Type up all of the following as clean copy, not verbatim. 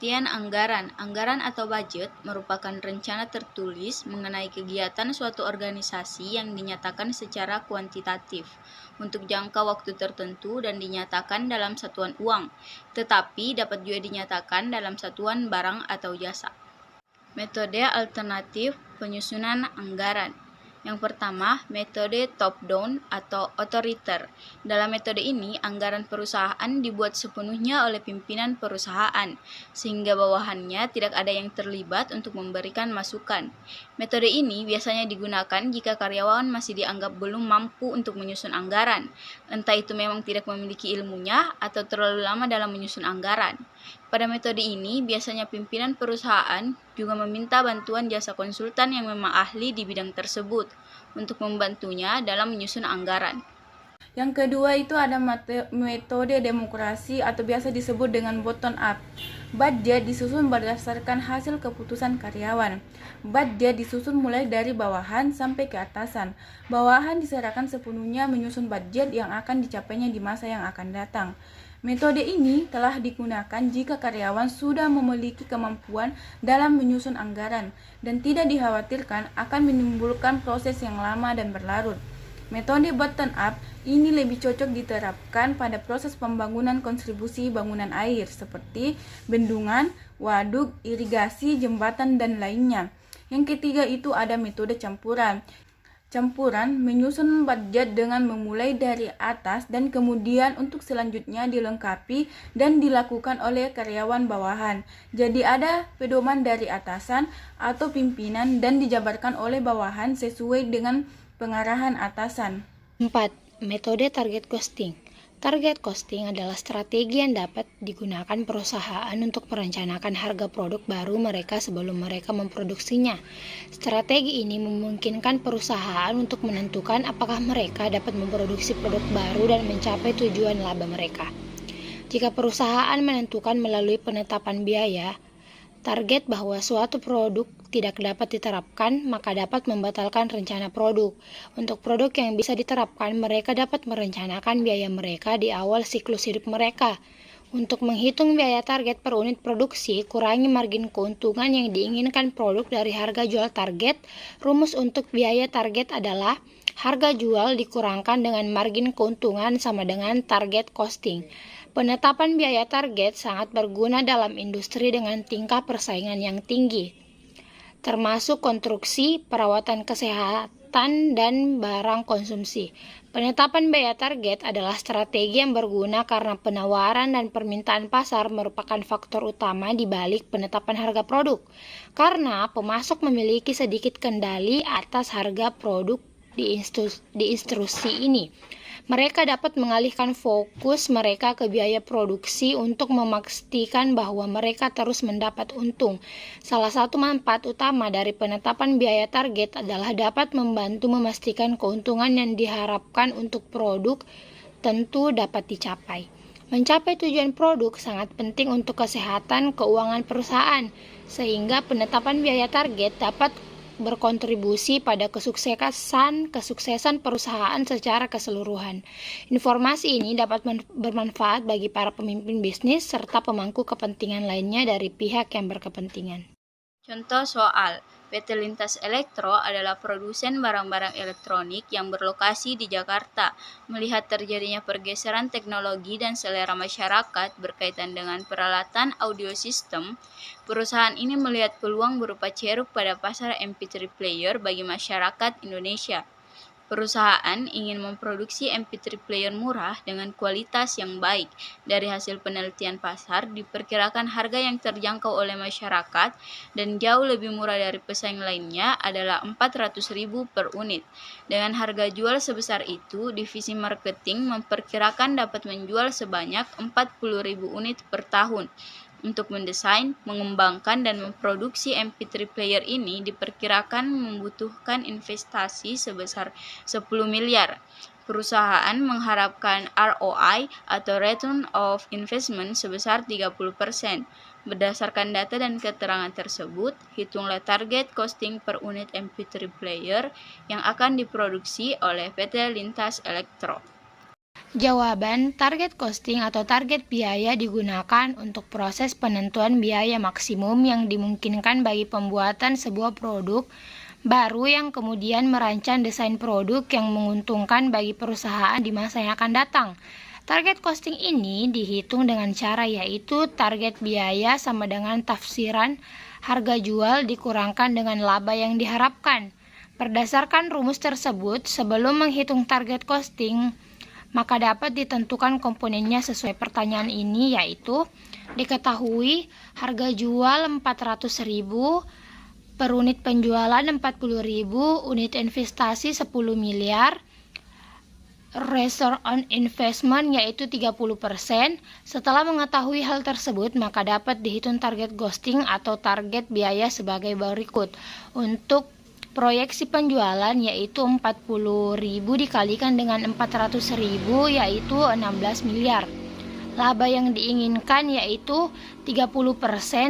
Pengertian anggaran. Anggaran atau budget merupakan rencana tertulis mengenai kegiatan suatu organisasi yang dinyatakan secara kuantitatif untuk jangka waktu tertentu dan dinyatakan dalam satuan uang, tetapi dapat juga dinyatakan dalam satuan barang atau jasa. Metode alternatif penyusunan anggaran. Yang pertama, metode top-down atau otoriter. Dalam metode ini, anggaran perusahaan dibuat sepenuhnya oleh pimpinan perusahaan, sehingga bawahannya tidak ada yang terlibat untuk memberikan masukan. Metode ini biasanya digunakan jika karyawan masih dianggap belum mampu untuk menyusun anggaran, entah itu memang tidak memiliki ilmunya atau terlalu lama dalam menyusun anggaran. Pada metode ini, biasanya pimpinan perusahaan juga meminta bantuan jasa konsultan yang memang ahli di bidang tersebut untuk membantunya dalam menyusun anggaran. Yang kedua itu ada metode demokrasi atau biasa disebut dengan bottom up. Budget disusun berdasarkan hasil keputusan karyawan. Budget disusun mulai dari bawahan sampai ke atasan. Bawahan diserahkan sepenuhnya menyusun budget yang akan dicapainya di masa yang akan datang. Metode ini telah digunakan jika karyawan sudah memiliki kemampuan dalam menyusun anggaran dan tidak dikhawatirkan akan menimbulkan proses yang lama dan berlarut. Metode bottom up ini lebih cocok diterapkan pada proses pembangunan kontribusi bangunan air seperti bendungan, waduk, irigasi, jembatan, dan lainnya. Yang ketiga itu ada metode campuran. Campuran menyusun budget dengan memulai dari atas dan kemudian untuk selanjutnya dilengkapi dan dilakukan oleh karyawan bawahan. Jadi ada pedoman dari atasan atau pimpinan dan dijabarkan oleh bawahan sesuai dengan pengarahan atasan. 4. Metode target costing. Target costing adalah strategi yang dapat digunakan perusahaan untuk merencanakan harga produk baru mereka sebelum mereka memproduksinya. Strategi ini memungkinkan perusahaan untuk menentukan apakah mereka dapat memproduksi produk baru dan mencapai tujuan laba mereka. Jika perusahaan menentukan melalui penetapan biaya target bahwa suatu produk tidak dapat diterapkan, maka dapat membatalkan rencana produk. Untuk produk yang bisa diterapkan, mereka dapat merencanakan biaya mereka di awal siklus hidup mereka. Untuk menghitung biaya target per unit produksi, kurangi margin keuntungan yang diinginkan produk dari harga jual target. Rumus untuk biaya target adalah harga jual dikurangkan dengan margin keuntungan sama dengan target costing. Penetapan biaya target sangat berguna dalam industri dengan tingkat persaingan yang tinggi, termasuk konstruksi, perawatan kesehatan, dan barang konsumsi. Penetapan biaya target adalah strategi yang berguna karena penawaran dan permintaan pasar merupakan faktor utama di balik penetapan harga produk. Karena pemasok memiliki sedikit kendali atas harga produk di instruksi ini, mereka dapat mengalihkan fokus mereka ke biaya produksi untuk memastikan bahwa mereka terus mendapat untung. Salah satu manfaat utama dari penetapan biaya target adalah dapat membantu memastikan keuntungan yang diharapkan untuk produk tentu dapat dicapai. Mencapai tujuan produk sangat penting untuk kesehatan keuangan perusahaan, sehingga penetapan biaya target dapat berkontribusi pada kesuksesan perusahaan secara keseluruhan. Informasi ini dapat bermanfaat bagi para pemimpin bisnis serta pemangku kepentingan lainnya dari pihak yang berkepentingan. Contoh soal, PT Lintas Elektro adalah produsen barang-barang elektronik yang berlokasi di Jakarta. Melihat terjadinya pergeseran teknologi dan selera masyarakat berkaitan dengan peralatan audio system, perusahaan ini melihat peluang berupa ceruk pada pasar MP3 player bagi masyarakat Indonesia. Perusahaan ingin memproduksi MP3 player murah dengan kualitas yang baik. Dari hasil penelitian pasar, diperkirakan harga yang terjangkau oleh masyarakat dan jauh lebih murah dari pesaing lainnya adalah 400.000 per unit. Dengan harga jual sebesar itu, divisi marketing memperkirakan dapat menjual sebanyak 40.000 unit per tahun. Untuk mendesain, mengembangkan, dan memproduksi MP3 player ini diperkirakan membutuhkan investasi sebesar 10 miliar. Perusahaan mengharapkan ROI atau Return of Investment sebesar 30%. Berdasarkan data dan keterangan tersebut, hitunglah target costing per unit MP3 player yang akan diproduksi oleh PT Lintas Elektro. Jawaban, target costing atau target biaya digunakan untuk proses penentuan biaya maksimum yang dimungkinkan bagi pembuatan sebuah produk baru yang kemudian merancang desain produk yang menguntungkan bagi perusahaan di masa yang akan datang. Target costing ini dihitung dengan cara yaitu target biaya sama dengan tafsiran harga jual dikurangkan dengan laba yang diharapkan. Berdasarkan rumus tersebut, sebelum menghitung target costing, maka dapat ditentukan komponennya sesuai pertanyaan ini, yaitu diketahui harga jual 400.000, per unit penjualan 40.000, unit investasi 10 miliar, return on investment yaitu 30%. Setelah mengetahui hal tersebut, maka dapat dihitung target costing atau target biaya sebagai berikut. Untuk proyeksi penjualan yaitu 40.000 dikalikan dengan 400.000 yaitu 16 miliar. Laba yang diinginkan yaitu 30%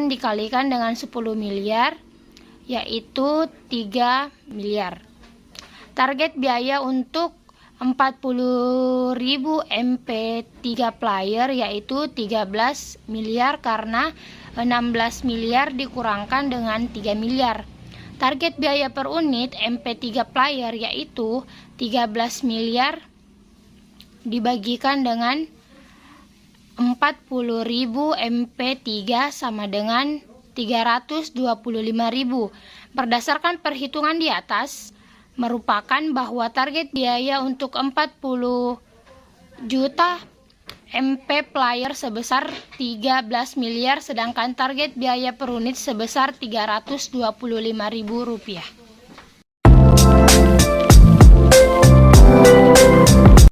dikalikan dengan 10 miliar yaitu 3 miliar. Target biaya untuk 40.000 MP3 player yaitu 13 miliar karena 16 miliar dikurangkan dengan 3 miliar. Target biaya per unit MP3 player yaitu 13 miliar dibagikan dengan 40.000 MP3 sama dengan 325.000. Berdasarkan perhitungan di atas, merupakan bahwa target biaya untuk 40 juta MP player sebesar 13 miliar sedangkan target biaya per unit sebesar Rp325.000.